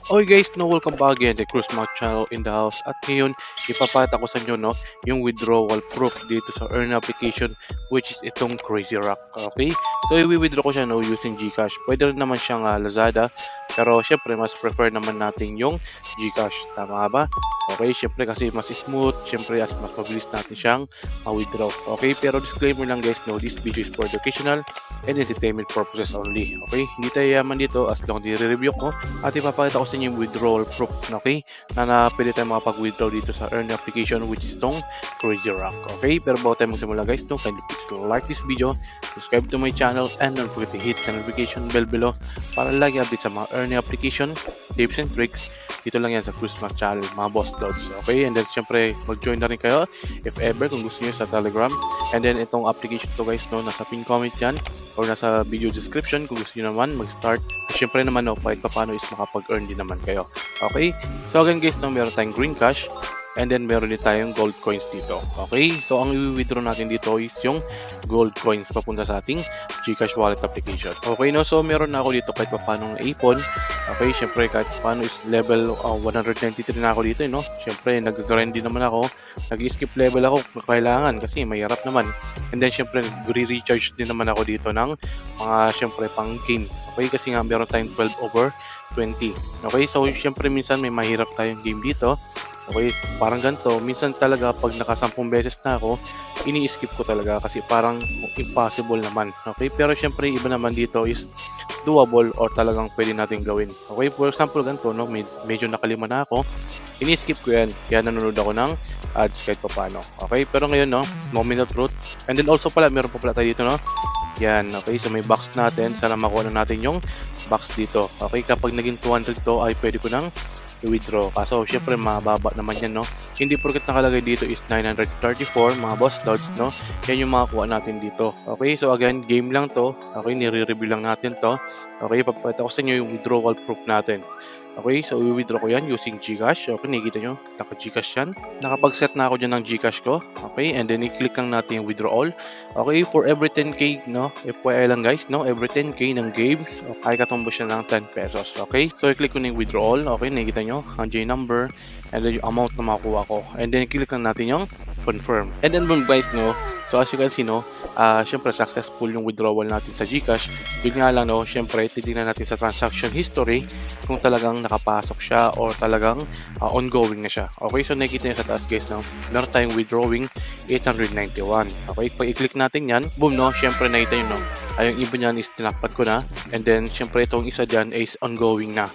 Okay guys, no, welcome back again to Cruise Mark channel in the house. At ngayon, ipapakita ko sa inyo no, yung withdrawal proof dito sa earn application, which is itong Crazy Rock. Okay? So i-withdraw ko siya no using GCash. Pwede rin naman siyang Lazada, pero syempre mas prefer naman natin yung GCash. Tama ba? Okay, syempre kasi mas smooth, syempre as mas mabilis natin siyang ma-withdraw. Okay, pero disclaimer lang guys, no, this video is for educational and entertainment purposes only. Okay, hindi tayo yaman dito as long nire-review ko at ipapakita ko sa inyo yung withdrawal proof, okay, na pwede tayo makapag-withdraw dito sa earn application which is tong Crazy Rock. Okay, pero bago tayo magsimula guys, no, kindly please like this video, subscribe to my channel, and don't forget to hit the notification bell below para lagi update sa mga earning application, tips and tricks. Dito lang yan sa Cruise Mark channel, mga boss loads. Okay, and then syempre mag-join na rin kayo if ever kung gusto niyo sa Telegram. And then itong application to guys, no, nasa pin comment yan or nasa video description kung gusto niyo naman mag-start. Syempre naman no, kahit paano is makapag-earn din naman kayo. Okay, so again guys, no, meron tayong green cash and then meron din tayong gold coins dito. Okay, so ang i-withdraw natin dito is yung gold coins papunta sa ating GCash wallet application. Okay, no, so meron na ako dito kahit paano ng ipon. Okay, syempre kahit paano is level 193 na ako dito, no. Syempre nag-grind din naman ako, nag-skip level ako kung kailangan kasi mahirap naman. And then syempre re-recharge din naman ako dito ng mga syempre pang game. Okay, kasi nga meron tayong 12/20. Okay, so syempre minsan may mahirap tayong game dito. Okay, parang ganito, minsan talaga pag naka-10 beses na ako, ini-skip ko talaga kasi parang impossible naman. Okay, pero syempre iba naman dito is doable or talagang pwede natin gawin. Okay, for example ganito, no, medyo nakalima na ako, ini-skip ko yan, kaya nanonood ako ng ads kahit paano. Okay, pero ngayon, no, moment of truth. And then also pala, meron pa pala tayo dito, no. Yan, okay, so may box natin, sana makuha na natin yung box dito. Okay, kapag naging 200 to ay pwede ko nang i-withdraw. Kaso syempre mababa naman yan, no. Hindi porket nakalagay dito is 934 mga boss loads, no. Yan yung makakuha natin dito. Okay, so again, game lang to. Okay, nire-review lang natin to. Okay, papakita ko sa inyo yung withdrawal proof natin. Okay, so i-withdraw ko yan using GCash. Okay, nakikita nyo, naka-GCash yan. Nakapag-set na ako dyan ng GCash ko. Okay, and then i-click lang natin yung withdrawal. Okay, for every 10k, no, FYI lang guys, no, every 10k ng games, okay, katumbos siya ng 10 pesos. Okay, so i-click ko na yung withdrawal. Okay, nakikita nyo, ang J number, and then yung amount na makuha ko. And then i-click lang natin yung confirm. And then boom guys, no, so as you can see, no, syempre successful yung withdrawal natin sa GCash. Yun nga lang, no, syempre titignan natin sa transaction history kung talagang nakapasok siya or talagang ongoing na siya. Okay, so nakikita nyo sa taas guys, no, meron tayong withdrawing 891. Okay, pag i-click natin yan, boom, no, syempre nakita nyo, no, yung iba niyan is tinakpat ko na, and then syempre itong isa dyan is ongoing na.